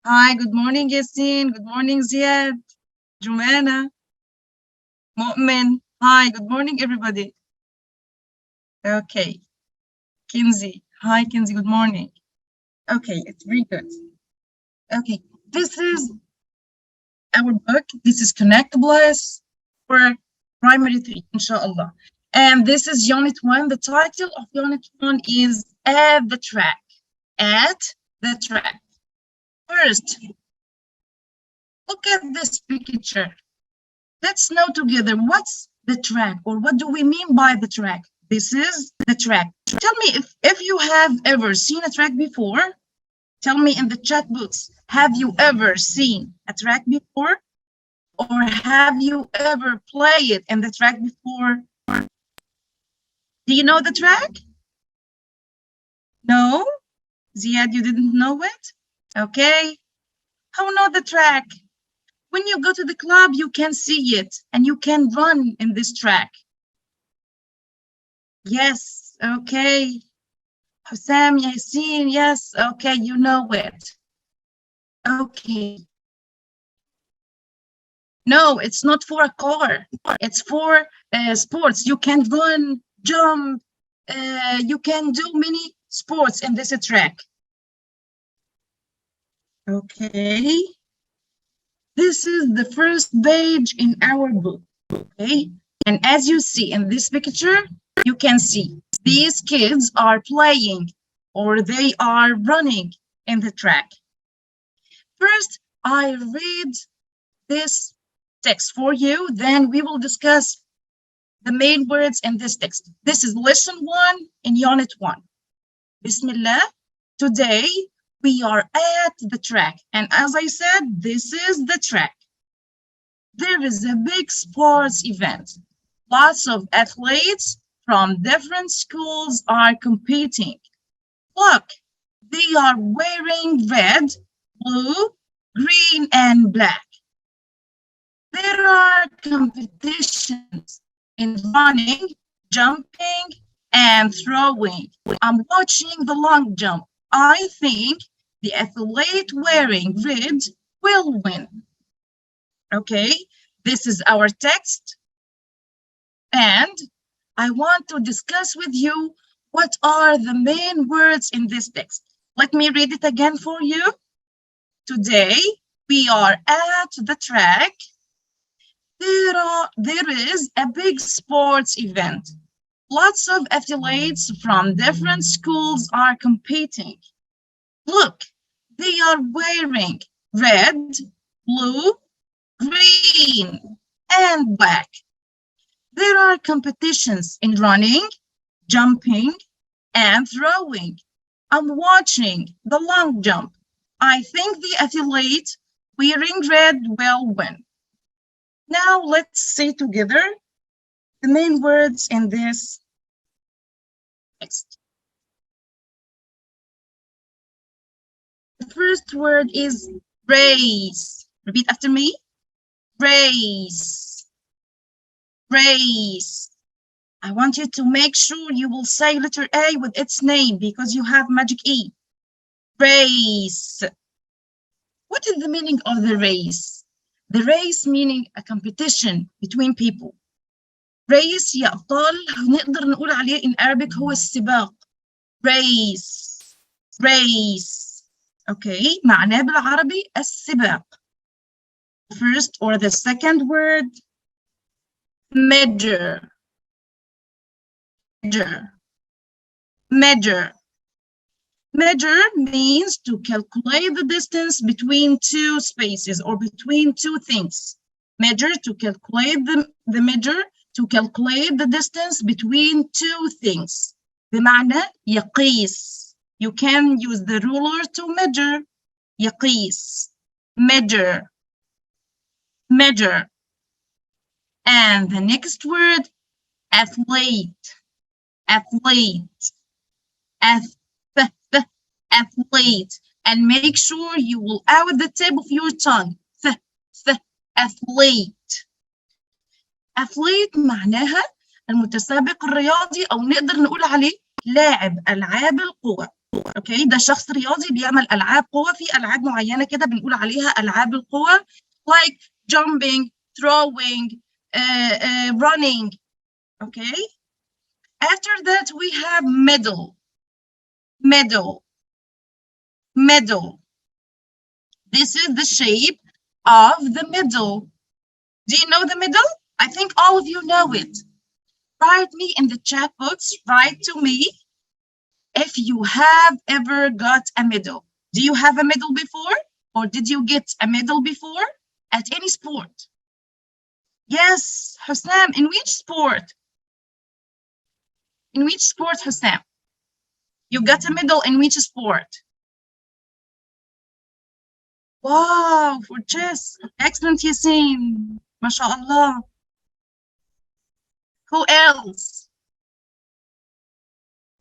Hi, good morning, Yasin. Good morning, Ziad. Jumana. Mu'min. Hi, good morning, everybody. Okay. Kinsey. Hi, Kinsey. Good morning. Okay, it's very good. Okay, this is our book. This is Connect Bliss for Primary 3, inshallah. And this is Unit 1. The title of Unit 1 is At the Track. At the Track. First, look at this picture. Let's know together what's the track, or what do we mean by the track? This is the track. Tell me if you have ever seen a track before. Tell me in the chat box, have you ever seen a track before? Or have you ever played in the track before? Do you know the track? No? Ziad, you didn't know it? Okay. How know the track? When you go to the club, you can see it and you can run in this track. Yes, okay. Hussam, Yasin, yes, okay, you know it. Okay. No, it's not for a car. It's for sports. You can run, jump, you can do many sports in this track. Okay. This is the first page in our book, okay? And as you see in this picture, you can see these kids are playing or they are running in the track. First, I read this text for you, then we will discuss the main words in this text. This is lesson 1 in unit 1. Bismillah. Today, we are at the track. And as I said, this is the track. There is a big sports event. Lots of athletes from different schools are competing. Look, they are wearing red, blue, green, and black. There are competitions in running, jumping, and throwing. I'm watching the long jump. I think the athlete wearing red will win. Okay, this is our text. And I want to discuss with you what are the main words in this text. Let me read it again for you. Today, we are at the track. There is a big sports event. Lots of athletes from different schools are competing. Look, they are wearing red, blue, green, and black. There are competitions in running, jumping, and throwing. I'm watching the long jump. I think the athlete wearing red will win. Now let's say together the main words in this text. The first word is race. Repeat after me. Race. Race. I want you to make sure you will say letter A with its name because you have magic E. Race. What is the meaning of the race? The race meaning a competition between people. Race يا أبطال نقدر نقول عليه in Arabic هو السباق. Race. Race. Okay, معناه بالعربي السباق. First or the second word, measure. Measure. Measure. Measure means to calculate the distance between two spaces or between two things. Measure, to calculate the measure, to calculate the distance between two things. بمعنى يقيس. You can use the ruler to measure. يقيس. Measure. Measure. And the next word, athlete. Athlete. Athlete. And make sure you will out the tip of your tongue. Athlete. Athlete معناها المتسابق الرياضي أو نقدر نقول عليه لاعب ألعاب القوى. اوكي، ده شخص رياضي بيعمل العاب قوه. في العاب معينه كده بنقول عليها العاب القوه like jumping, throwing, running. Okay, after that we have medal. This is the shape of the medal. Do you know the medal? I think all of you know it. Write me in the chat box, write to me if you have ever got a medal. Do you have a medal before? Or did you get a medal before at any sport? Yes, Hussam, in which sport? In which sport, Hussam? You got a medal in which sport? Wow, for chess. Excellent, Yasin. MashaAllah. Who else?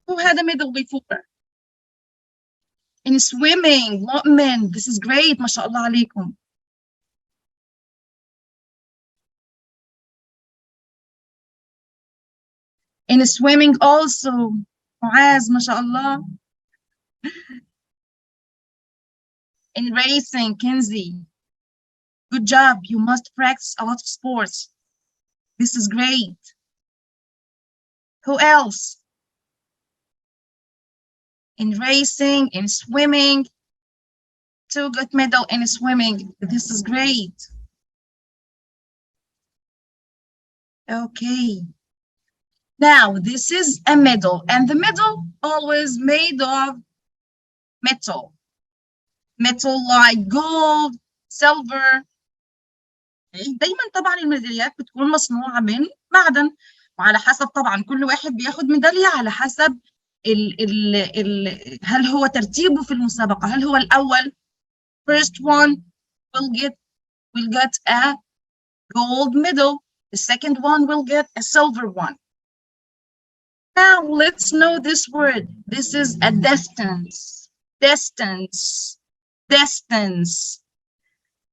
Who had a medal before? In swimming, Mu'min. This is great. MashaAllah alaikum. In swimming also. Muaz, MashaAllah. In racing, Kenzie. Good job. You must practice a lot of sports. This is great. Who else? In racing, in swimming. 2 got medal in swimming. This is great. Okay. Now, this is a medal, and the medal always made of metal. Metal like gold, silver. دايما طبعا الميداليات بتكون مصنوعة من معدن، وعلى حسب طبعا كل واحد بياخد ميدالية على حسب هل هو ترتيبه في المسابقة، هل هو الأول. First one will get a gold medal. The second one will get a silver one. Now let's know this word. This is a distance. Distance.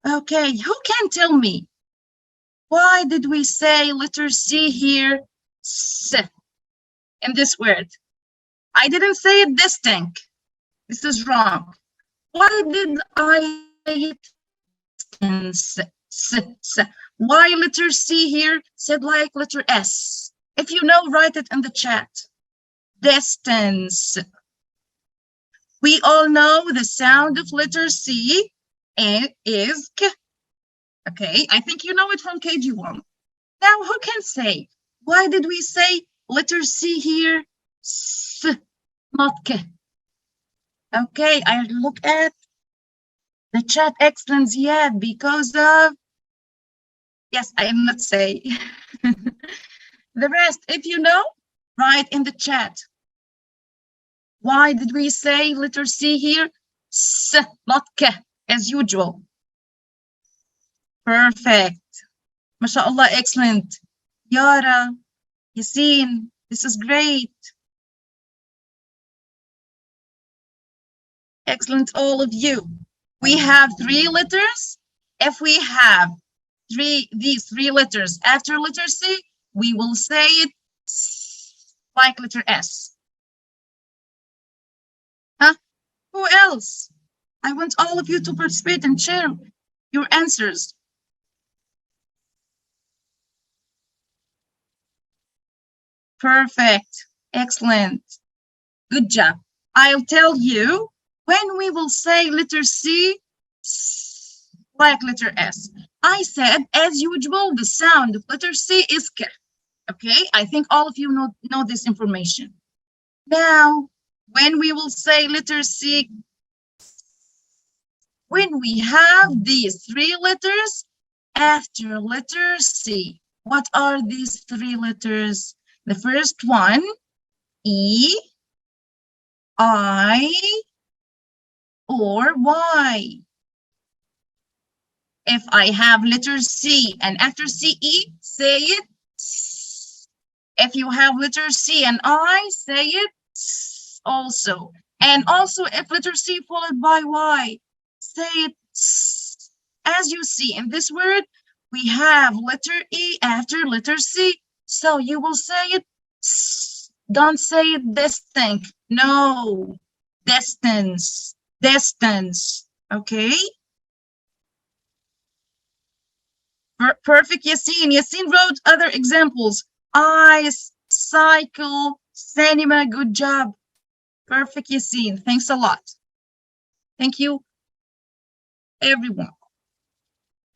Okay, who can tell me why did we say letter C here, S, in this word? I didn't say it distinct. This is wrong. Why did I say it distance? Why letter C here said like letter S? If you know, write it in the chat. Distance. We all know the sound of letter C is K. Okay, I think you know it from KG1. Now, who can say, why did we say letter C here, S, not K? Okay, I look at the chat. Excellent, Ziad, because of, yes, I am not say. The rest, if you know, write in the chat. Why did we say letter C here, S, not K, as usual? Perfect. MashaAllah, excellent. Yara, Yasin, this is great. Excellent, all of you. We have 3 letters. If we have these 3 letters after letter C, we will say it like letter S. Huh? Who else? I want all of you to participate and share your answers. Perfect. Excellent. Good job. I'll tell you when we will say letter C like letter S. I said, as usual, the sound of letter C is K. Okay, I think all of you know this information. Now, when we will say letter C, when we have these 3 letters after letter C, what are these 3 letters? The first one, E, I, or Y. If I have letter C and after CE, say it S. If you have letter C and I, say it S also. And also if letter C followed by Y, say it S. As you see in this word, we have letter E after letter C. So you will say it S. Don't say it distinct. No. distance. Distance. Okay? Perfect, Yassine. Yassine wrote other examples. Ice, cycle, cinema. Good job. Perfect, Yassine. Thanks a lot. Thank you, everyone.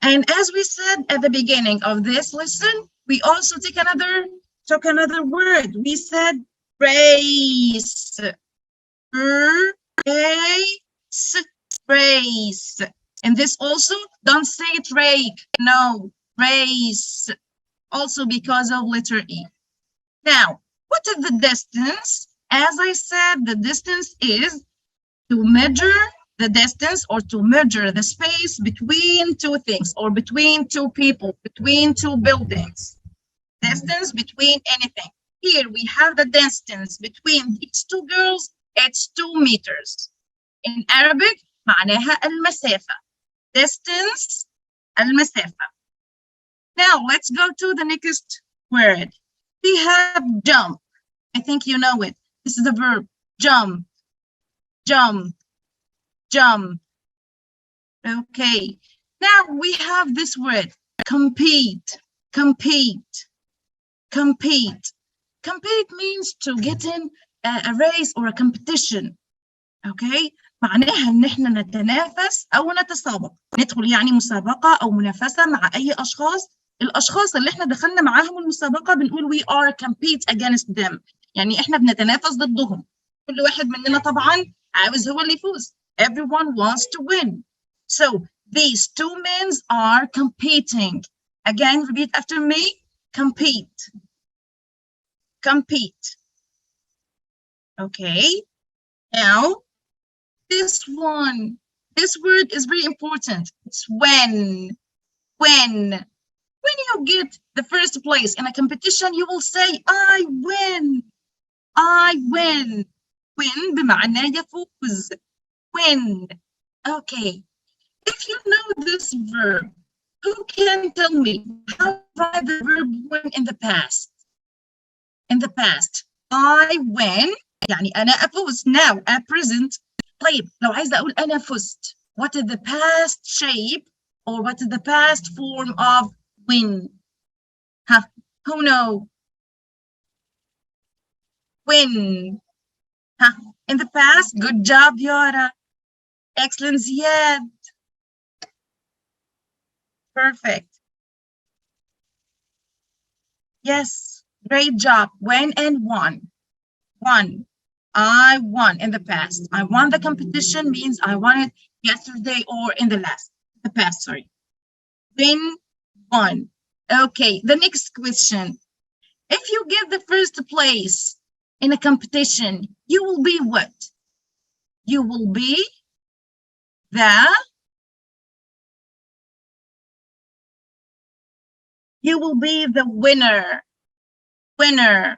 And as we said at the beginning of this lesson, we also took another word. We said race. Race. And this also, don't say it rake. No, race. Also because of letter E. Now, what is the distance? As I said, the distance is to measure the distance or to measure the space between two things or between two people, between two buildings. Distance between anything. Here we have the distance between these two girls. It's 2 meters. In Arabic, معناها المسافة. Distance, المسافة. Now, let's go to the next word. We have jump. I think you know it. This is a verb. Jump, jump, jump. Okay. Now, we have this word. Compete, compete, compete. Compete means to get in a race or a competition. Okay? معناها ان احنا نتنافس او نتسابق. ندخل يعني مسابقة او منافسة مع اي اشخاص. الاشخاص اللي احنا دخلنا معاهم المسابقة بنقول we are compete against them. يعني احنا بنتنافس ضدهم. كل واحد مننا طبعا عاوز هو اللي يفوز. Everyone wants to win. So these two men are competing. Again, repeat after me. Compete. Compete. Okay. Now, this word is very important. It's when. When you get the first place in a competition, you will say, I win. I win. Win بمعنى يفوز. Win. Okay. If you know this verb, who can tell me how to write the verb win in the past? In the past, I win. يعني أنا أفوز. Now, at present. طيب لو عايزة أقول أنا فزت. What is the past shape or what is the past form of win? Huh? Who know? Win. Huh? In the past, good job, Yara. Excellent, Ziad. Perfect. Yes, great job. When and won. Won. I won in the past. I won the competition means I won it yesterday or in the past, sorry. Win, won. Okay, the next question. If you get the first place in a competition, you will be what? You will be the winner. Winner.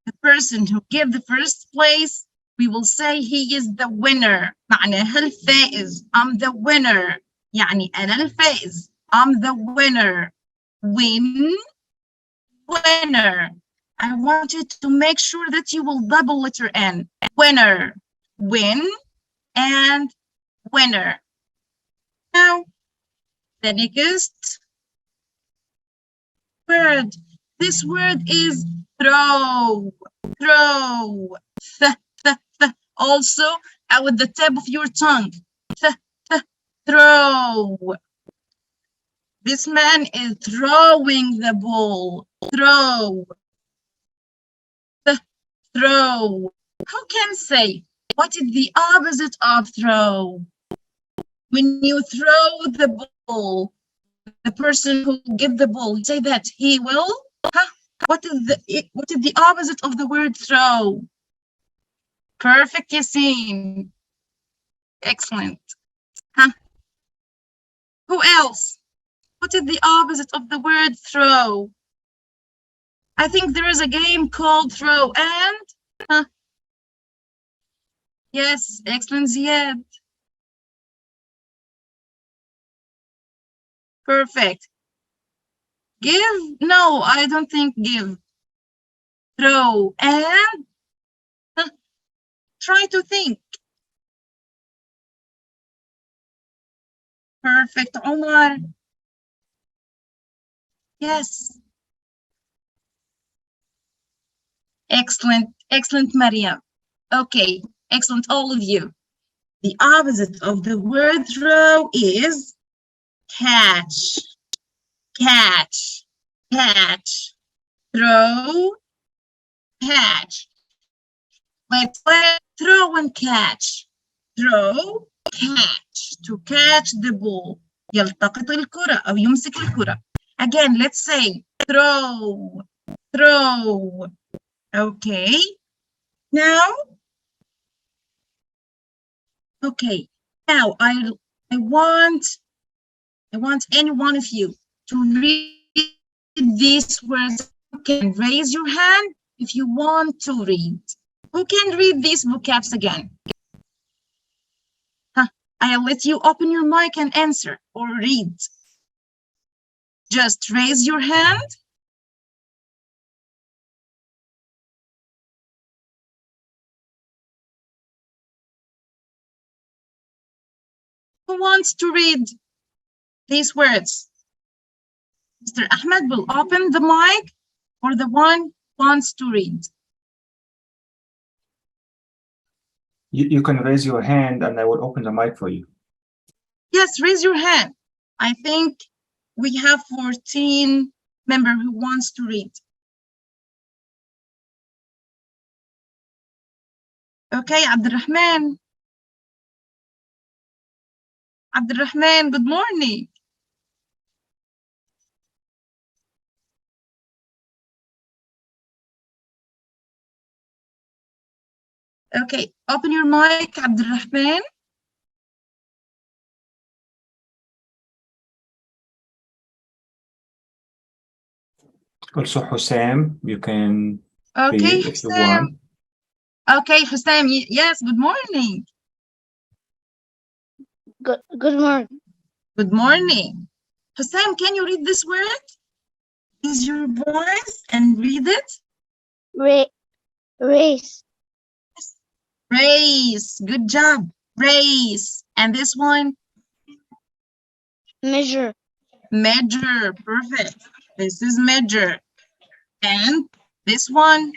The person who gave the first place, we will say he is the winner. معناها الفائز. I'm the winner. يعني أنا الفائز. I'm the winner. Win. Winner. I want you to make sure that you will double letter N. Winner. Win and winner. Now, the next word. This word is throw. Throw. Also, with the tip of your tongue. Throw. This man is throwing the ball. Throw. Throw. Who can say what is the opposite of throw? When you throw the ball, the person who gives the ball, say that he will. Huh? What is the opposite of the word throw? Perfect, Yassine. Excellent. Huh? Who else? What is the opposite of the word throw? I think there is a game called throw and. Huh? Yes, excellent, Ziad. Perfect. Give? No, I don't think give. Throw and try to think. Perfect, Omar. Yes. Excellent, excellent, Mariam. Okay, excellent, all of you. The opposite of the word throw is catch. Catch, catch. Throw, catch. Let's play throw and catch. Throw, catch. To catch the ball. يلتقط الكرة أو يمسك الكرة. Again, let's say throw, throw. Okay. Now, okay. Now I want any one of you to read these words. You can raise your hand if you want to read. Who can read these vocabs again? I'll let you open your mic and answer or read. Just raise your hand. Who wants to read these words? Mr. Ahmed will open the mic for the one who wants to read. You can raise your hand and I will open the mic for you. Yes, raise your hand. I think we have 14 members who wants to read. Okay, Abdurrahman. Abdurrahman, good morning. Okay, open your mic, Abdurrahman. Also, Hussam, you can Okay, read if you want. Okay, Hussam, yes, good morning. Good morning. Good morning. Hussam, can you read this word? Use your voice and read it. Race. Race, good job. Race. And this one? Measure. Measure, perfect. This is measure. And this one?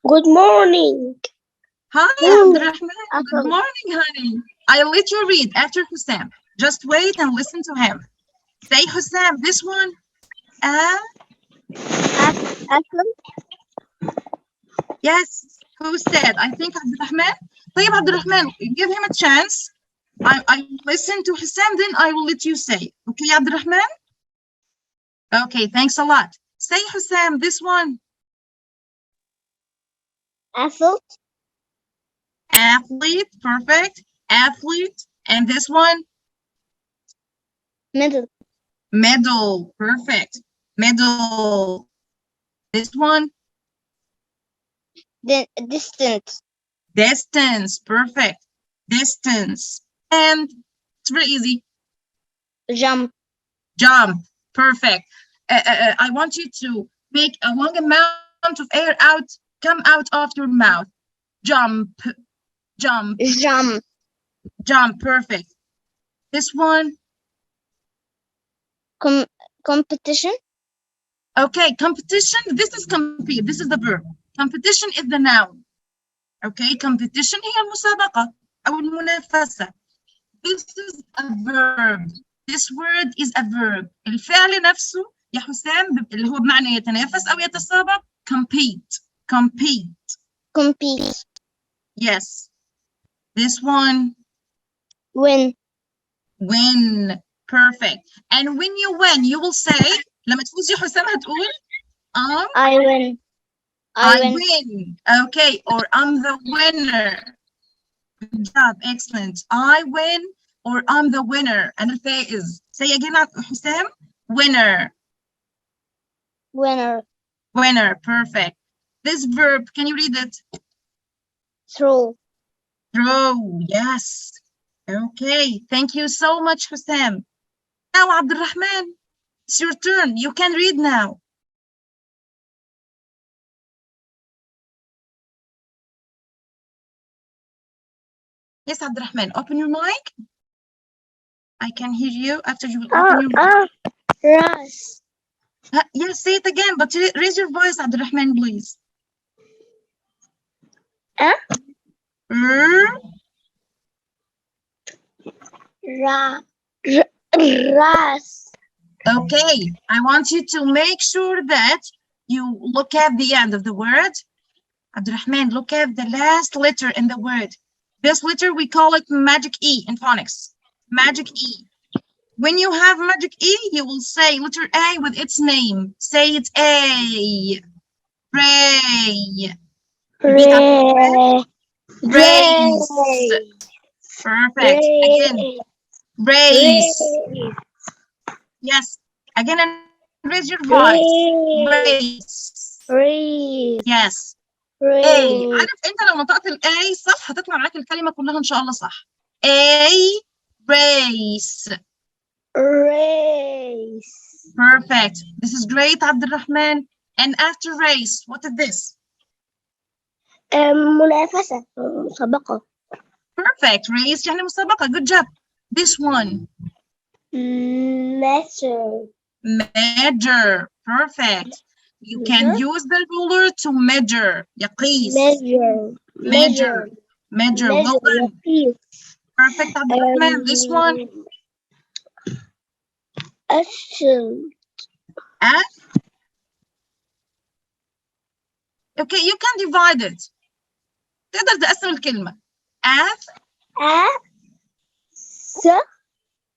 Good morning. Hi, Abdurrahman. Good morning, honey. I'll let you read after Hussam. Just wait and listen to him. Say, Hussam, this one? Apple. Yes. Who said? I think Abdurrahman. طيب, Abdurrahman, give him a chance. I listen to Hussam, then I will let you say. Okay, Abdurrahman? Okay, thanks a lot. Say, Hussam, this one. Athlete. Athlete, perfect. Athlete. And this one? Middle. Medal, perfect. Medal. This one? Distance. Distance, perfect. Distance. And it's very easy. Jump. Jump, perfect. I want you to make a long amount of air come out of your mouth. Jump, jump. Jump. Jump, perfect. This one? Competition. Okay, competition. This is compete. This is the verb. Competition is the noun. Okay, competition هي المسابقة أو المنافسة. This is a verb. This word is a verb. الفعل نفسه يا حسام اللي هو بمعنى يتنافس أو يتسابق. Compete. Compete. Compete. Yes. This one? Win. Win. Perfect. And when you win, you will say لما تفوز يا حسام هتقول I win. I win. Okay, or I'm the winner. Good job, excellent. I win or I'm the winner. And الفائز. Say again, Hussam. Winner. Winner. Winner, perfect. This verb, can you read it? Throw. Throw, yes. Okay, thank you so much, Hussam. Now, Abdurrahman, it's your turn. You can read now. Yes, Abdurrahman, open your mic. I can hear you after you will open your mouth. Ras. Yes, say it again, but raise your voice, Abdurrahman, please. Ras. Okay, I want you to make sure that you look at the end of the word. Abdurrahman, look at the last letter in the word. This letter, we call it magic E in phonics. Magic E. When you have magic E, you will say letter A with its name. Say it A. Ray. Race. Perfect. Again. Race. Yes. Again, and raise your voice. Race. Yes. A. عارف انت لو نطقت ال A صح هتطلع معاك الكلمة كلها ان شاء الله صح. A. Race. Perfect. This is great, Abdurrahman. And after race, what is this? منافسة. مسابقة. Perfect. Race يعني مسابقة. Good job. This one. Measure. Perfect. You can use the ruler to measure. يقيس. Measure. Well done. Perfect, Abdurrahman. This one. Okay, you can divide it. تقدر تقسم الكلمة.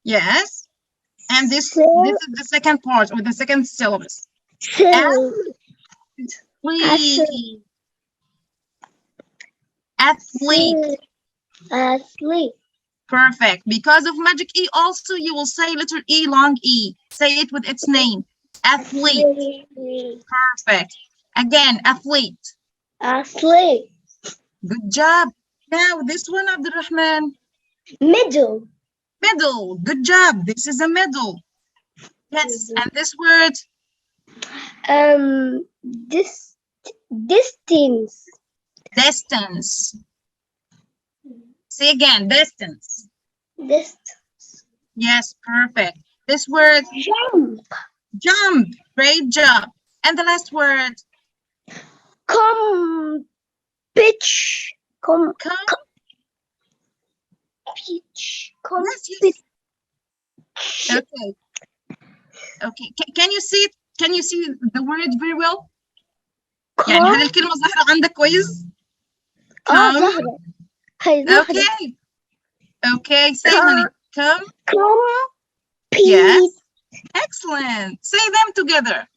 Yes. And this is the second part or the second syllabus. Athlete. Perfect. Because of magic E also, you will say letter E, long E. Say it with its name. Athlete. Perfect. Again, athlete. Good job. Now this one, Abdurrahman. Middle. Good job. This is a middle. Yes. And this word? Distance. Say again, distance. Yes, perfect. This word? Jump. Great job. And the last word? Okay. Can you see it? Can you see the word very well? يعني هل الكلمة ظاهرة عندك كويس؟ Okay, say honey. Yes. Excellent. Say them together.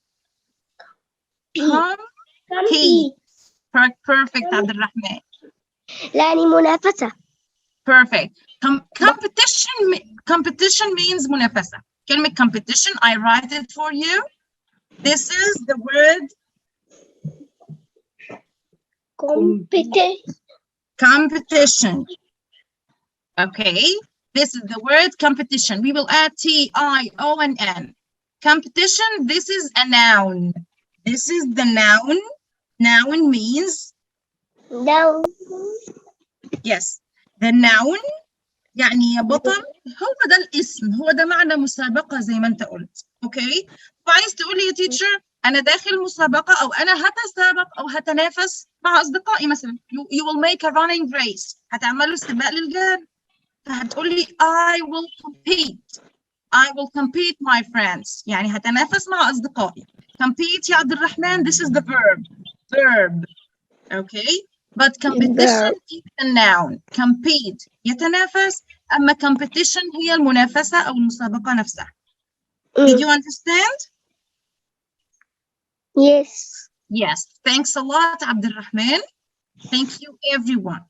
Compete. Perfect, Abdurrahman. يعني منافسة. Perfect. Competition means منافسة. كلمة competition, I write it for you. This is the word competition. Okay. This is the word competition. We will add T-I-O-N-N. Competition, this is a noun. This is the noun. Noun means? Yes. The noun يعني يا بطل هو ده الاسم، هو ده معنى مسابقة زي ما انت قلت. اوكي؟ فعايز تقول لي يا تيتشر انا داخل مسابقة او انا هتسابق او هتنافس مع اصدقائي مثلا. You will make a running race. هتعملوا سباق للجري. فهتقول لي I will compete my friends. يعني هتنافس مع اصدقائي. Compete يا عبد الرحمن, this is the verb. Okay? But competition is a noun. Compete يتنافس. أما competition هي المنافسة أو المسابقة نفسها. Did you understand? Yes. Thanks a lot, Abdurrahman. Thank you, everyone.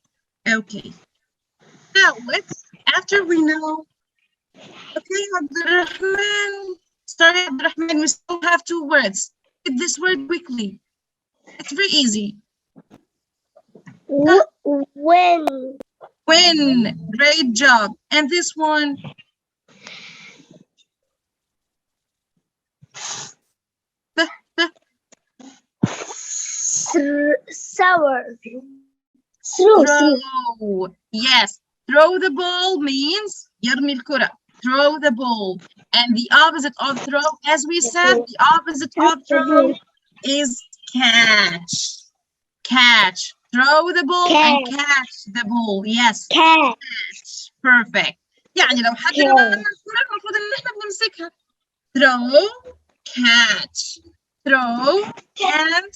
Okay. Now after we know. Okay, Abdurrahman. Sorry, Abdurrahman, we still have 2 words. Get this word quickly. It's very easy. Win. Great job. And this one? Throw. Yes. Throw the ball means يرمي الكرة. throw the ball. And the opposite of throw, as we said, the opposite of throw is catch. Catch. Throw the ball and catch the ball. Yes. Catch. Perfect. يعني لو حد رمى لنا الكرة المفروض إن إحنا بنمسكها. Throw, catch. Throw and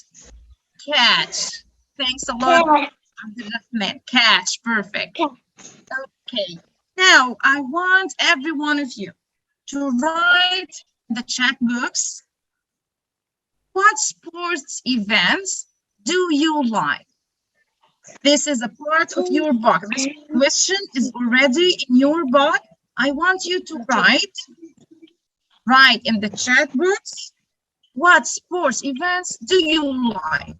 catch. Thanks a lot, Abdulrahman. Catch. Perfect. Okay. Now, I want every one of you to write in the chat books what sports events do you like? This is a part of your book. This question is already in your book. I want you to write in the chat box what sports events do you like?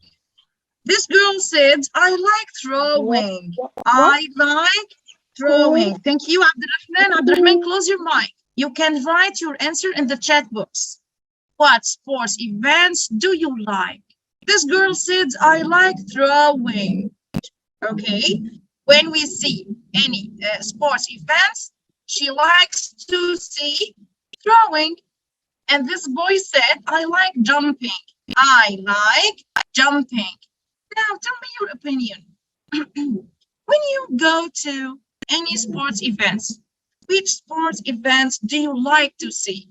This girl said, I like throwing. I like throwing. Thank you, Abdulrahman. Abdulrahman, close your mic. You can write your answer in the chat box. What sports events do you like? This girl said, I like throwing. Okay. When we see any sports events, she likes to see throwing. And this boy said, I like jumping. I like jumping. Now, tell me your opinion. When you go to any sports events, which sports events do you like to see?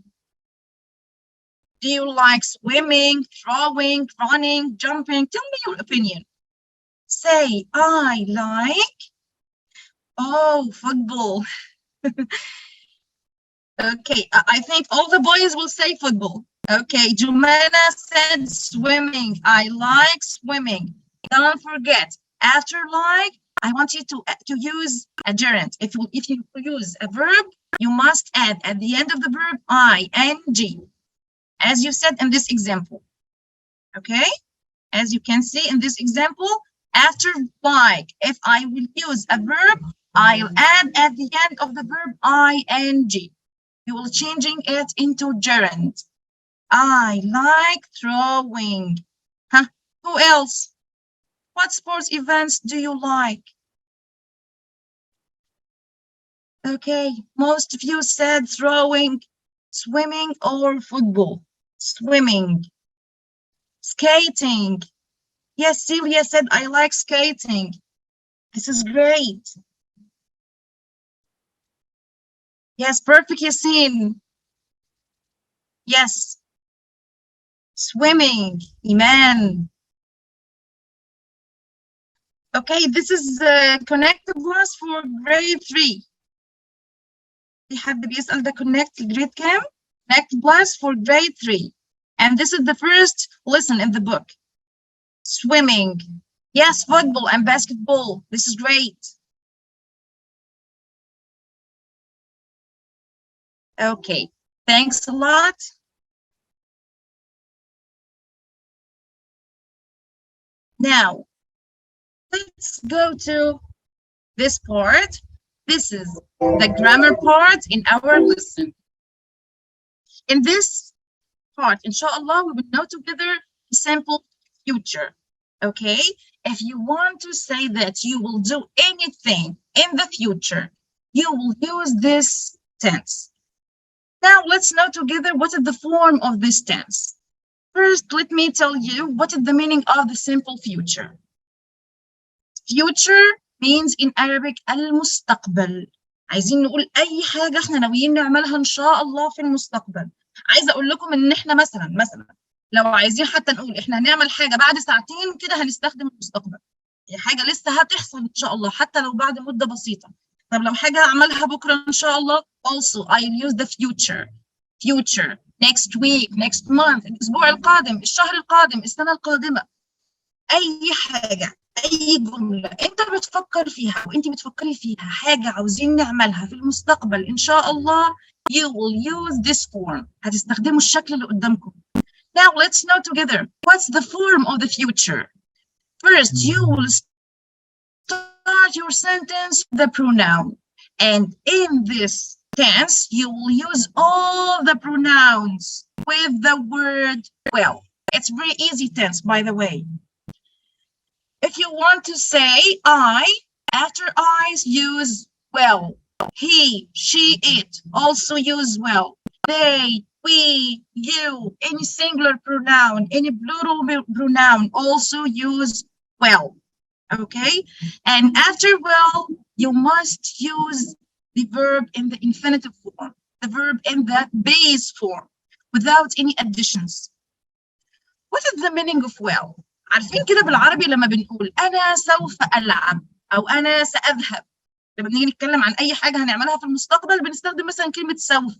Do you like swimming, throwing, running, jumping? Tell me your opinion. Say, I like, football. Okay, I think all the boys will say football. Okay, Jumana said swimming. I like swimming. Don't forget, after like, I want you to use a gerund. If you use a verb, you must add at the end of the verb ing, as you said in this example. Okay, as you can see in this example, after like, if I will use a verb, I'll add at the end of the verb ing. You will changing it into gerund. I like throwing. Huh? Who else? What sports events do you like? Okay, most of you said throwing, swimming, or football. Swimming. Skating. Yes, Celia said, I like skating. This is great. Yes, perfect, Yasin. Yes. Swimming, Iman. Okay, this is connected class for grade 3. في حد بيسأل ده connect grade كام؟ Connect class for grade 3. And this is the first lesson in the book. Swimming. Yes, football and basketball. This is great. Okay, thanks a lot. Now, let's go to this part. This is the grammar part in our lesson. In this part, inshallah, we will know together a simple future. Okay? If you want to say that you will do anything in the future, you will use this tense. Now, let's know together what is the form of this tense. First, let me tell you what is the meaning of the simple future. Future means in Arabic المستقبل. عايزين نقول أي حاجة احنا ناويين نعملها إن شاء الله في المستقبل. عايزة أقول لكم إن احنا مثلا لو عايزين حتى نقول احنا هنعمل حاجة بعد ساعتين كده هنستخدم المستقبل. حاجة لسه هتحصل إن شاء الله حتى لو بعد مدة بسيطة. طب لو حاجة هعملها بكرة إن شاء الله also I'll use the future. Future, next week, next month, الأسبوع القادم, الشهر القادم, السنة القادمة. أي حاجة, أي جملة أنت بتفكر فيها وأنت بتفكري فيها حاجة عاوزين نعملها في المستقبل إن شاء الله, you will use this form. هتستخدموا الشكل اللي قدامكم. Now let's know together, what's the form of the future? First, you will start your sentence with the pronoun. And in this tense, you will use all the pronouns with the word well. It's very easy tense, by the way. If you want to say I, after I's use well. he, she, it also use well. They, we, you, any singular pronoun, any plural pronoun also use well. Okay? And after well, you must use the verb in the infinitive form, the verb in the base form, without any additions. What is the meaning of well? عارفين كده بالعربي لما بنقول أنا سوف ألعب أو أنا سأذهب، لما بنيجي نتكلم عن أي حاجة هنعملها في المستقبل بنستخدم مثلا كلمة سوف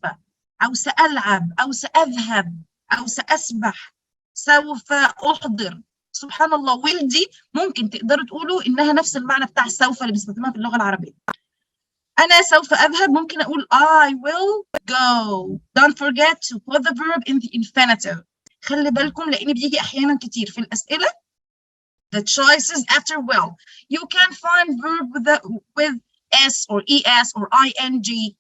أو سألعب أو سأذهب أو سأسبح، سوف أحضر. سبحان الله، ولدي ممكن تقدروا تقولوا إنها نفس المعنى بتاع سوف اللي بنستخدمها في اللغة العربية. أنا سوف أذهب ممكن أقول I will go. Don't forget to put the verb in the infinitive. خلي بالكم لأن بيجي أحيانا كتير في الأسئلة the choices after well. You can find verb with s or es or ing.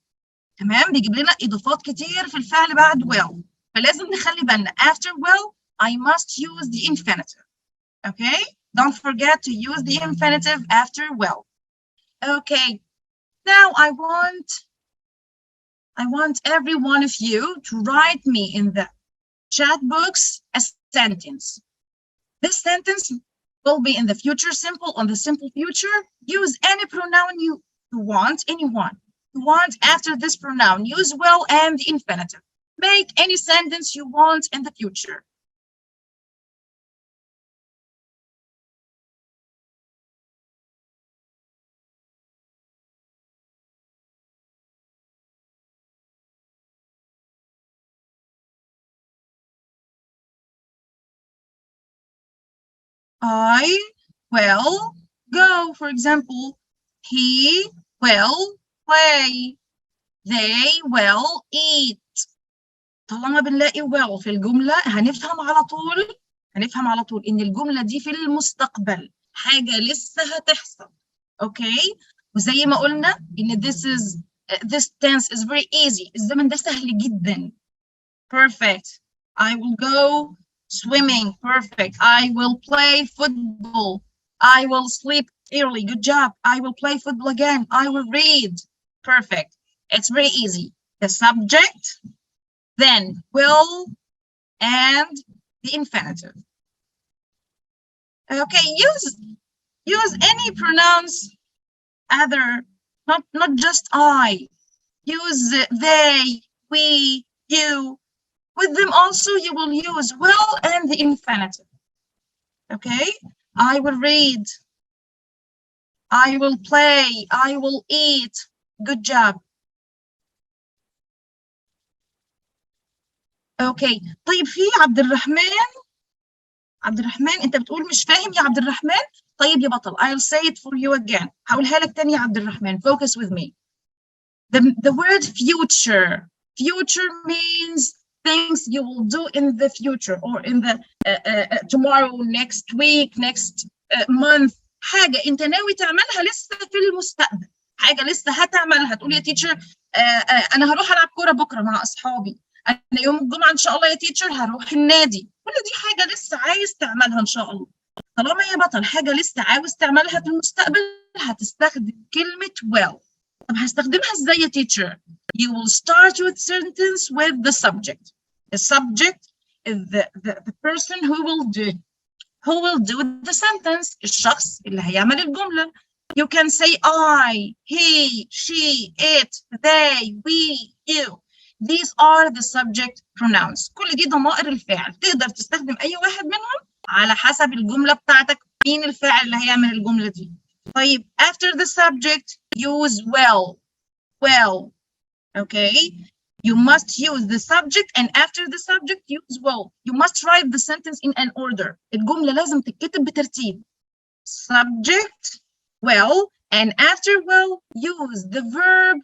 تمام، بيجيب لنا إضافات كتير في الفعل بعد well. فلازم نخلي بالنا after well I must use the infinitive. Okay, don't forget to use the infinitive after well. Okay, now I want every one of you to write me in the chat box a sentence. This sentence will be in the future simple, on the simple future. Use any pronoun you want, anyone you want after this pronoun. Use well and the infinitive. Make any sentence you want in the future. I will go, for example. He will play. They will eat. طالما بنلاقي will في الجملة هنفهم على طول إن الجملة دي في المستقبل، حاجة لسه هتحصل. Okay؟ وزي ما قلنا إن this tense is very easy. الزمن ده سهل جدا. Perfect. I will go swimming. Perfect. I will play football. I will sleep early. Good job. I will play football again. I will read. Perfect. It's very easy. The subject, then will, and the infinitive. Okay, use any pronouns other, not just I. Use they, we, you. With them also you will use will and the infinitive. Okay, I will read, I will play, I will eat. Good job. Okay, طيب في عبد الرحمن انت بتقول مش فاهم يا عبد الرحمن. طيب يا بطل, I'll say it for you again. هقولها لك تاني يا عبد الرحمن. Focus with me. The word future means things you will do in the future or in the tomorrow, next week, next month. حاجة انت ناوي تعملها لسه في المستقبل، حاجة لسه هتعملها. تقول يا تيتشر انا هروح العب كورة بكرة مع اصحابي، انا يوم الجمعة ان شاء الله يا تيتشر هروح النادي. كل دي حاجة لسه عايز تعملها ان شاء الله. طالما يا بطل حاجة لسه عاوز تعملها في المستقبل هتستخدم كلمة will. طب هستخدمها ازاي يا تيتشر؟ You will start your sentence with the subject. The subject is the person who will do the sentence. الشخص اللي هيعمل الجملة. You can say I, he, she, it, they, we, you. These are the subject pronouns. كل دي ضمائر الفاعل. تقدر تستخدم أي واحد منهم على حسب الجملة بتاعتك. مين الفاعل اللي هيعمل الجملة دي؟ طيب after the subject use well. Okay? You must use the subject and after the subject use well. You must write the sentence in an order. الجملة لازم تتكتب بترتيب. Subject, well, and after well, use the verb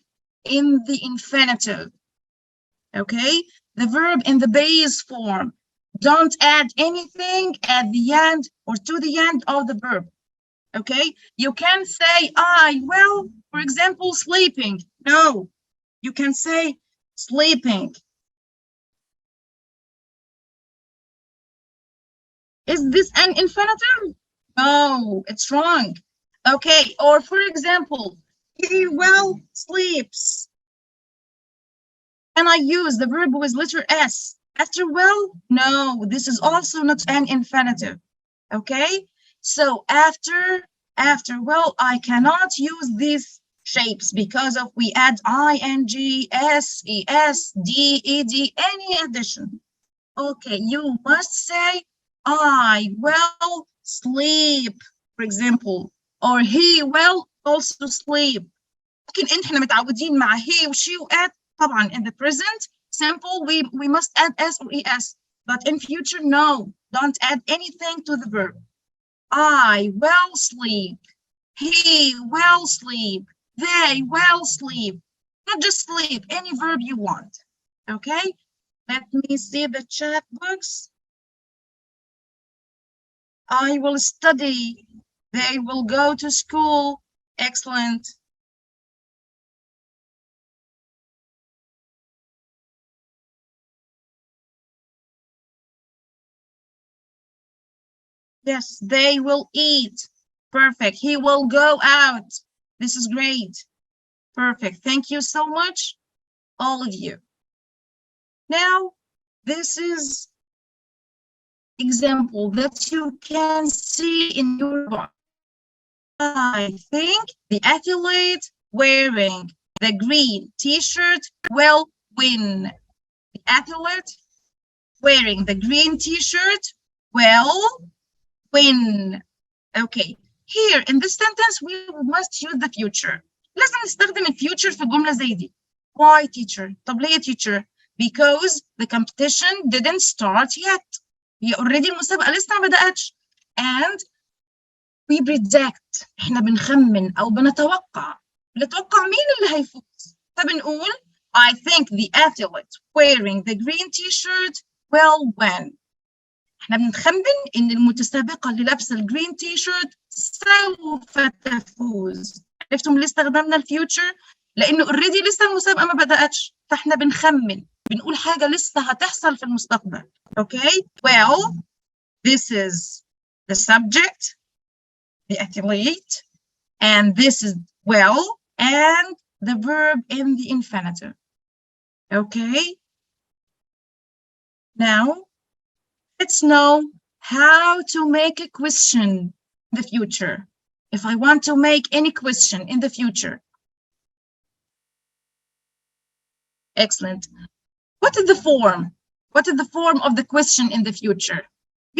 in the infinitive. Okay? The verb in the base form. Don't add anything at the end or to the end of the verb. Okay? You can say I will, for example, sleeping. No, you can say sleeping. Is this an infinitive? No, it's wrong. Okay, or for example, He well sleeps. Can I use the verb with letter S after well? No, this is also not an infinitive. Okay, so after well, I cannot use these shapes because of we add ing, s, es, d, ed, any addition. Okay, you must say I will sleep, for example, or he will also sleep. ممكن احنا متعودين مع he وشي وات طبعا in the present simple we must add s or es, but in future no, don't add anything to the verb. I will sleep, he will sleep, they will sleep. Not just sleep, any verb you want. Okay, let me see the chat box. I will study, they will go to school. Excellent. Yes, they will eat. Perfect. He will go out. This is great. Perfect. Thank you so much, all of you. Now, this is example that you can see in your book. I think the athlete wearing the green t-shirt will win. The athlete wearing the green t-shirt will win. Okay, here in this sentence we must use the future. لازم نستخدم الفيوتشر في جملة زي دي. Why teacher؟ طب ليه teacher؟ Because the competition didn't start yet. هي already المسابقة لسه ما بدأتش. And we predict. احنا بنخمن أو بنتوقع مين اللي هيفوز. فبنقول I think the athlete wearing the green t-shirt will win. احنا بنخمن ان المتسابقه اللي لابسه الجرين تي شيرت سوف تفوز. عرفتم ليه استخدمنا الفيوتشر؟ لانه اوريدي لسه المسابقه ما بداتش، فاحنا بنخمن، بنقول حاجه لسه هتحصل في المستقبل. Okay, well, this is the subject, the athlete, and this is well, and the verb in the infinitive. Okay, now let's know how to make a question in the future. If I want to make any question in the future. Excellent. What is the form? What is the form of the question in the future?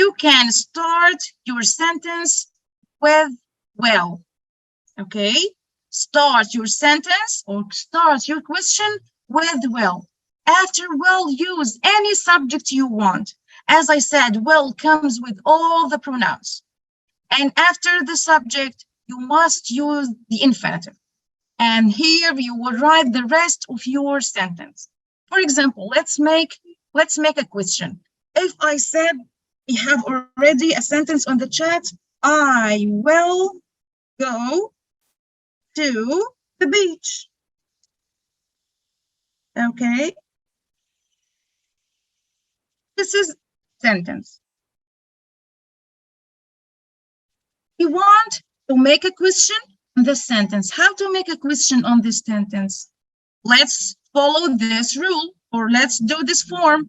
You can start your sentence with well. Okay? Start your sentence or start your question with well. After well, use any subject you want. As I said, will comes with all the pronouns. And after the subject, you must use the infinitive. And here you will write the rest of your sentence. For example, let's make a question. If I said, we have already a sentence on the chat, I will go to the beach. Okay. This is sentence. We want to make a question on this sentence. How to make a question on this sentence? Let's follow this rule, or let's do this form.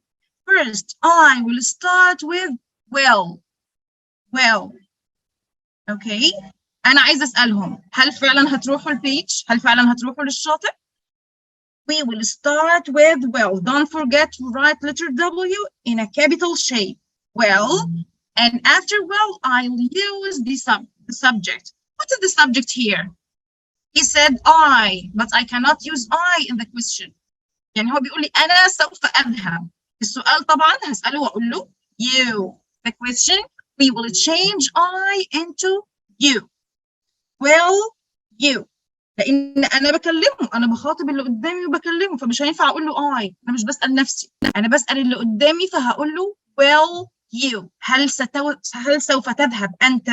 First, I will start with well. Well. Okay. أنا عايزة أسألهم هل فعلا هتروحوا البيتش؟ هل فعلا هتروحوا للشاطئ؟ We will start with well. Don't forget to write letter W in a capital shape. Well, and after well, I'll use the subject. What is the subject here? He said I, but I cannot use I in the question. يعني هو بيقول لي أنا سوف أذهب. السؤال طبعا هسأله وأقول له you. The question, we will change I into you. Well, you. لان انا بكلمه، انا بخاطب اللي قدامي وبكلمه، فمش هينفع اقول له اي، انا مش بسال نفسي، انا بسال اللي قدامي، فهقول له will you. هل سوف تذهب انت؟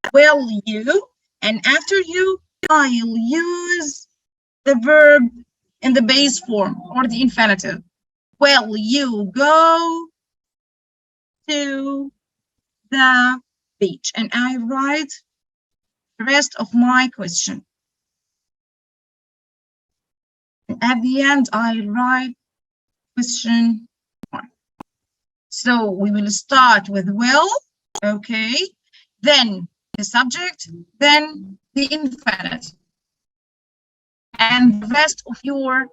will you. And after you, I'll use the verb in the base form or the infinitive. Will you go to the beach? And I write the rest of my question. at the end, I write question mark. So we will start with will, okay, then the subject, then the infinitive, and the rest of your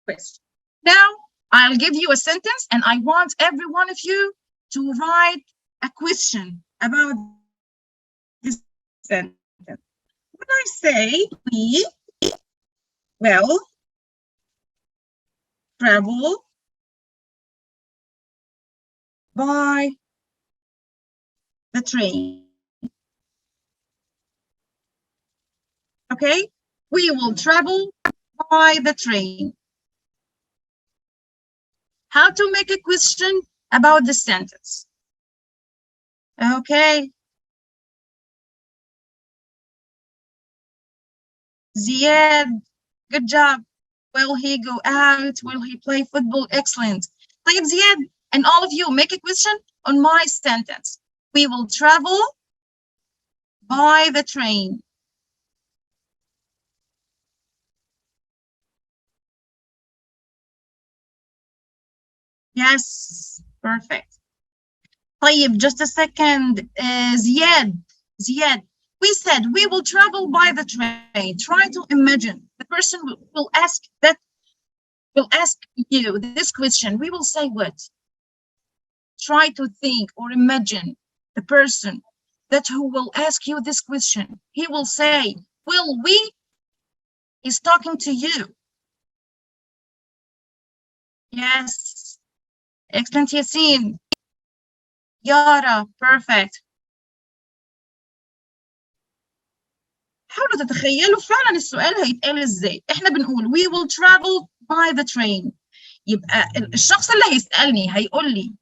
question. Now, I'll give you a sentence, and I want every one of you to write a question about this sentence. When I say we will travel by the train. Okay, we will travel by the train. How to make a question about the sentence? Okay. Ziad, good job. Will he go out? Will he play football? Excellent. طيب Ziad, and all of you, make a question on my sentence. We will travel by the train. Yes, perfect. طيب, just a second. Ziad, we said we will travel by the train. Try to imagine the person will ask you this question. We will say what? Try to think or imagine the person who will ask you this question. He will say, will we? He's talking to you. Yes. Excellent, Yassine. Yara, perfect. حاولوا تتخيلوا فعلا السؤال هيتقال ازاي. احنا بنقول we will travel by the train. يبقى الشخص اللي هيسألني هيقول لي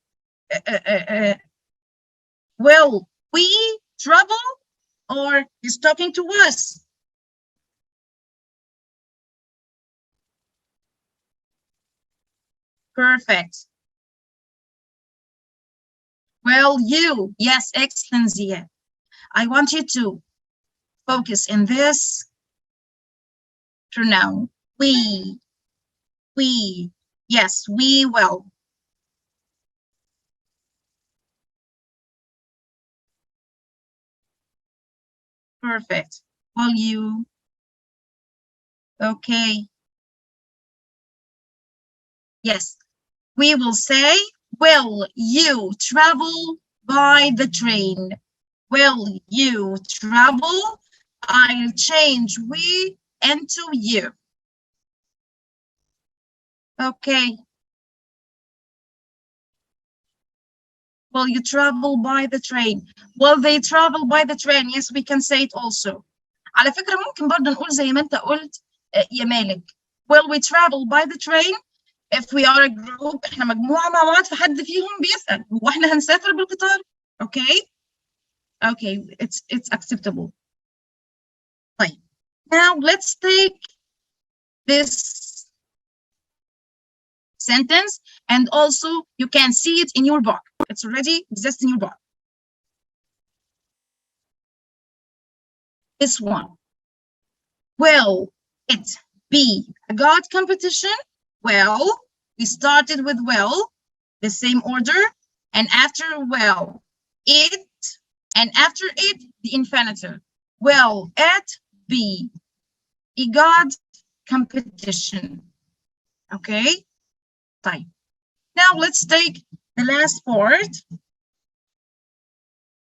will we travel, or he's talking to us? Perfect. Well, you, yes, excellent, Zia. I want you to focus in this pronoun. We, yes, we will. Perfect. Will you? Okay. Yes, we will say, will you travel by the train? Will you travel? I'll change we into you. Okay. Will you travel by the train? Will they travel by the train? Yes, we can say it also. على فكرة ممكن برضه نقول زي ما انت قلت يا مالك. Will we travel by the train? If we are a group, احنا مجموعة مع بعض فحد فيهم بيسأل هو احنا هنسافر بالقطار؟ Okay. Okay, it's acceptable. طيب. Now let's take this sentence, and also you can see it in your book. It's already exists in your book. This one. Will it be a God competition? Well, we started with well, the same order, and after well, it, and after it, the infinitive. Will it be a God competition? Okay. Fine. Now let's take the last part.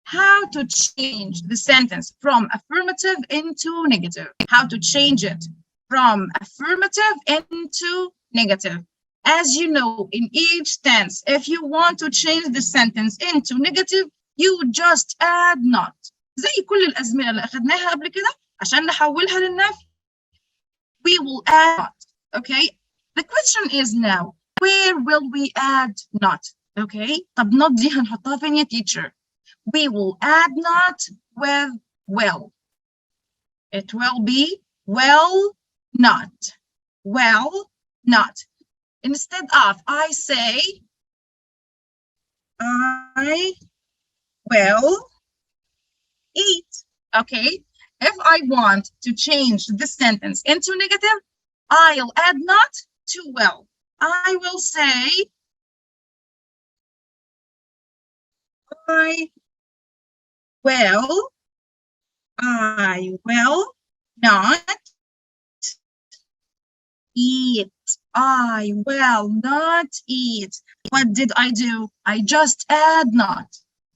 How to change the sentence from affirmative into negative. How to change it from affirmative into negative. As you know, in each tense, if you want to change the sentence into negative, you just add not. زي كل الأزمنة اللي أخذناها قبل كده عشان نحولها للنفي. We will add not. Okay. The question is now, where will we add not? Okay. طب not دي هنحطها فين يا teacher? We will add not with will. It will be will not. Will not. Instead of I say, I will eat. Okay. If I want to change this sentence into negative, I'll add not to well. I will say, I will not eat. I will not eat. What did I do? I just add not.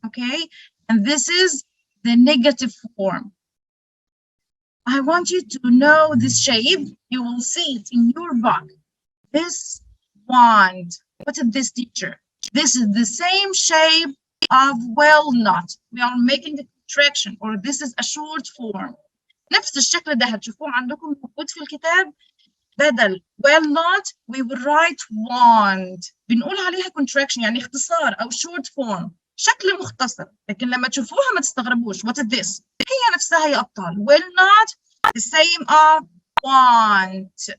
Okay? And this is the negative form. I want you to know this shape. You will see it in your book. This wand. What is this, teacher? This is the same shape of will not. We are making a contraction, or this is a short form. نفس الشكل ده هتشوفوه عندكم موجود في الكتاب. بدل will not we will write want. بنقول عليها contraction يعني اختصار أو short form. شكل مختصر. لكن لما تشوفوها ما تستغربوش. What is this? هي نفسها يا أبطال. Will not the same of want.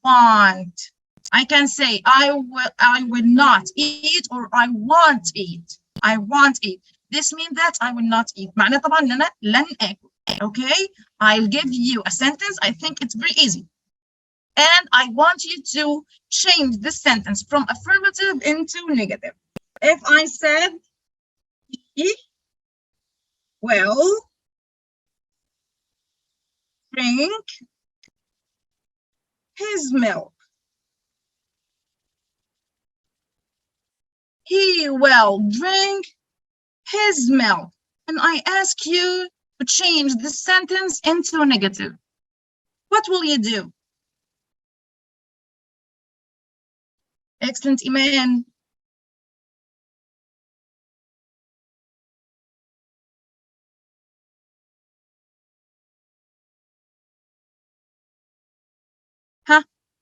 Want. I can say I will not eat or I won't eat. I won't eat. This means that I will not eat. معناه طبعا إن أنا لن آكل. Okay? I'll give you a sentence. I think it's very easy. And I want you to change this sentence from affirmative into negative. If I said, he will drink his milk. He will drink his milk. And I ask you to change this sentence into negative. What will you do? Excellent, Iman.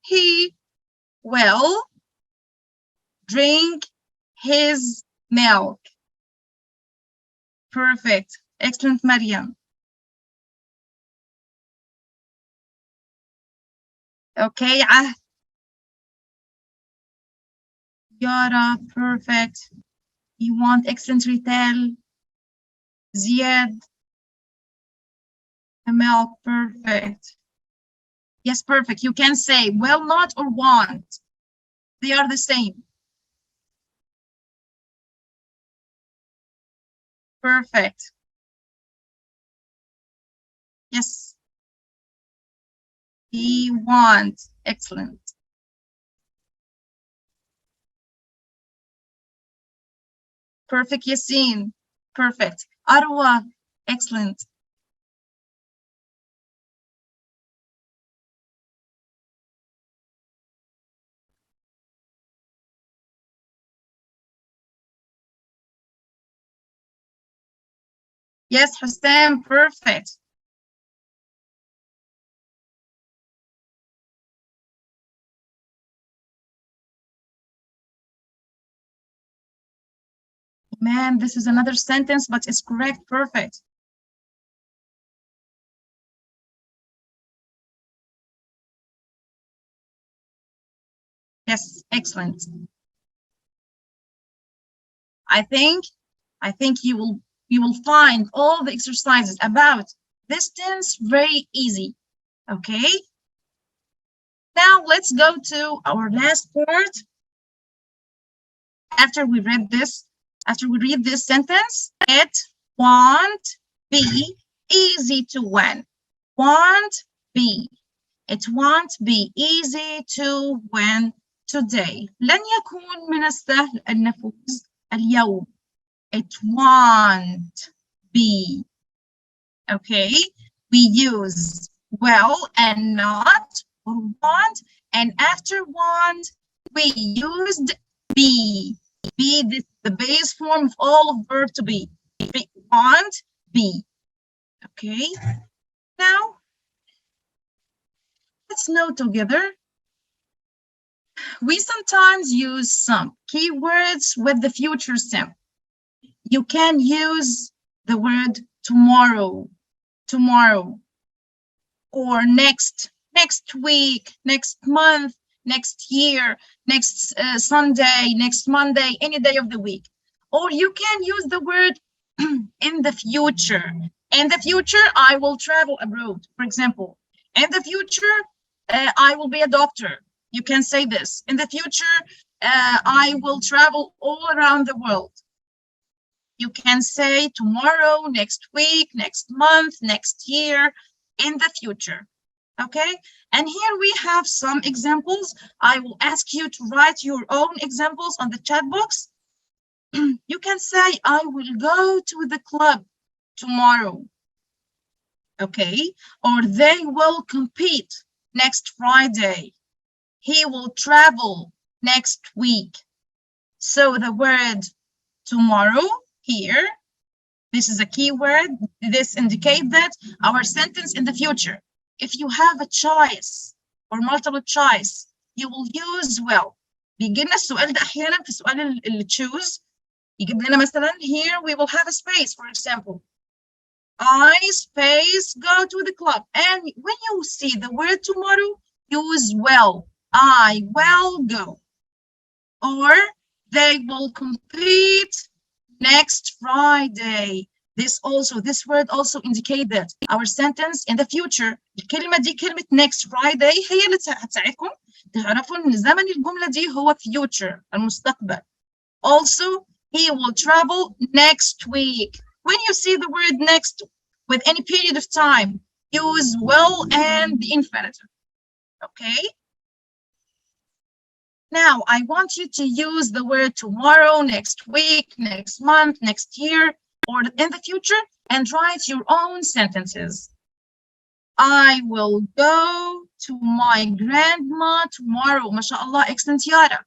He will drink his milk. Perfect. Excellent, Mariam. Okay, Yara, perfect. You want excellent retail. Ziad. Milk, perfect. Yes, perfect. You can say will not or want. They are the same. Perfect. Yes. He wants. Excellent. Perfect, Yassine. Perfect. Arwa. Excellent. Yes, Hussein, perfect. Man, this is another sentence, but it's correct, perfect. Yes, excellent. I think you will find all the exercises about this tense very easy. Okay. Now let's go to our last part. After we read this sentence, it won't be easy to win. Won't be. It won't be easy to win today. لن يكون من السهل أن نفوز اليوم. It won't be. Okay, we use will and not or want, and after want we used be. Be the base form of all of verb to be. Want, be. Okay, now let's know together. We sometimes use some keywords with the future simple. You can use the word tomorrow, tomorrow, or next week, next month, next year, next Sunday, next Monday, any day of the week. Or you can use the word in the future. In the future, I will travel abroad, for example. In the future, I will be a doctor. You can say this. In the future, I will travel all around the world. You can say tomorrow, next week, next month, next year, in the future. Okay? And here we have some examples. I will ask you to write your own examples on the chat box. You can say, I will go to the club tomorrow. Okay? Or they will compete next Friday. He will travel next week. So the word tomorrow here, this is a key word. This indicates that our sentence in the future. If you have a choice or multiple choice, you will use will. بيجي لنا السؤال ده أحيانا في سؤال اللي choose. يجيب لنا مثلا here we will have a space, for example. I space go to the club. And when you see the word tomorrow, use will. I will go. Or they will compete next Friday. This word also indicate that our sentence in the future. الكلمة دي كلمة next Friday هي اللي هتساعدكم تعرفوا إن زمن الجملة دي هو future المستقبل. Also, he will travel next week. When you see the word next with any period of time, use will and the infinitive. Okay? Now, I want you to use the word tomorrow, next week, next month, next year, or in the future, and write your own sentences. I will go to my grandma tomorrow. MashaAllah, excellent, Yara.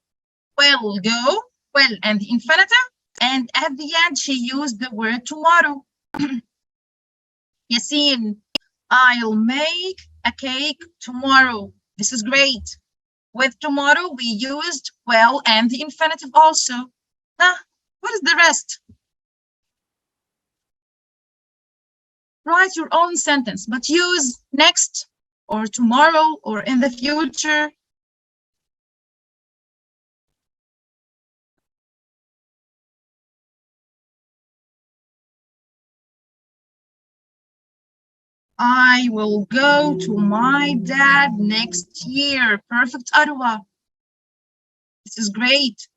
Will go, will, and the infinitive, and at the end, she used the word tomorrow. Yasin, I'll make a cake tomorrow. This is great. With tomorrow, we used will and the infinitive also. What is the rest? Write your own sentence, but use next or tomorrow or in the future. I will go to my dad next year. Perfect, Arwa. This is great.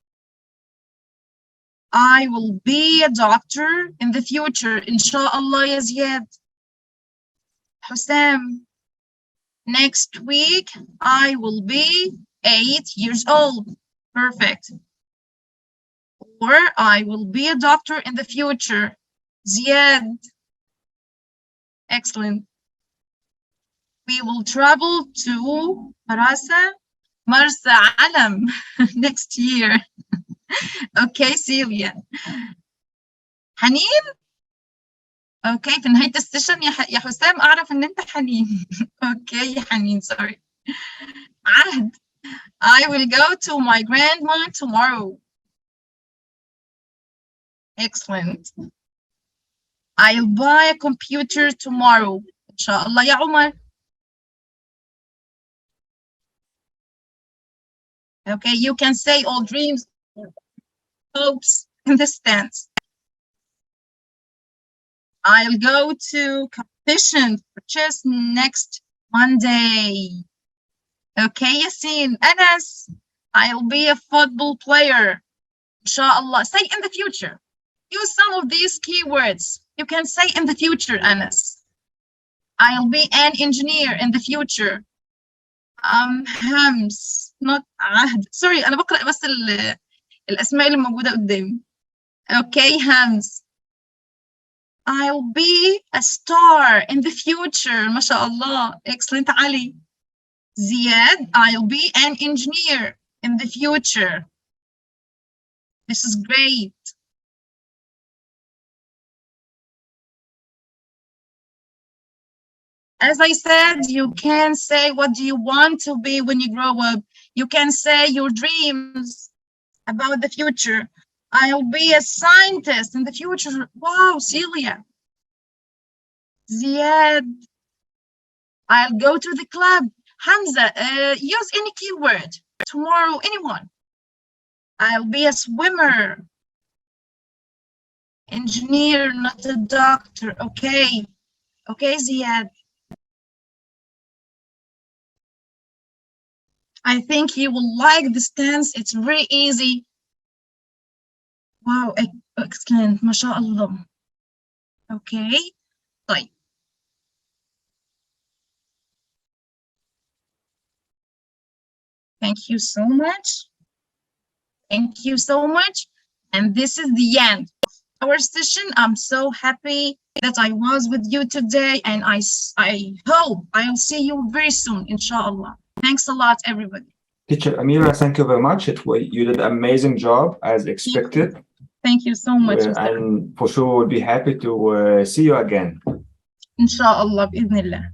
I will be a doctor in the future. Inshallah, ya Ziyad. Hussam. Next week, I will be 8 years old. Perfect. Or I will be a doctor in the future. Ziyad. Excellent. We will travel to Marsa Alam next year. Okay, Celia. حنين. Okay, في نهاية السيشن يا حسام أعرف إن أنت حنين. Okay, يا حنين, sorry. عهد. I will go to my grandma tomorrow. Excellent. I'll buy a computer tomorrow. Inshallah, ya Umar. Okay, you can say all dreams, hopes in this tense. I'll go to competition for chess next Monday. Okay, Yasin. Anas, I'll be a football player. Inshallah. Say in the future. Use some of these keywords. You can say in the future, Anas. I'll be an engineer in the future. Hams, not عهد. Sorry, أنا بقرأ بس الأسماء اللي موجودة قدامي. Okay, Hams. I'll be a star in the future. ما شاء الله. Excellent, Ali. Ziyad, I'll be an engineer in the future. This is great. As I said, you can say what do you want to be when you grow up. You can say your dreams about the future. I'll be a scientist in the future. Wow, Celia. Ziyad. I'll go to the club. Hamza, use any keyword. Tomorrow, anyone. I'll be a swimmer. Engineer, not a doctor. Okay. Okay, Ziyad. I think you will like this tense. It's very easy. Wow, excellent. ما شاء الله. Okay. طيب. Thank you so much. Thank you so much. And this is the end of our session. I'm so happy that I was with you today, and I hope I'll see you very soon, inshallah. Thanks a lot, everybody. Teacher Amira, thank you very much. You did an amazing job as expected. Thank you so much. And for sure we'll be happy to see you again. Inshallah, بإذن الله.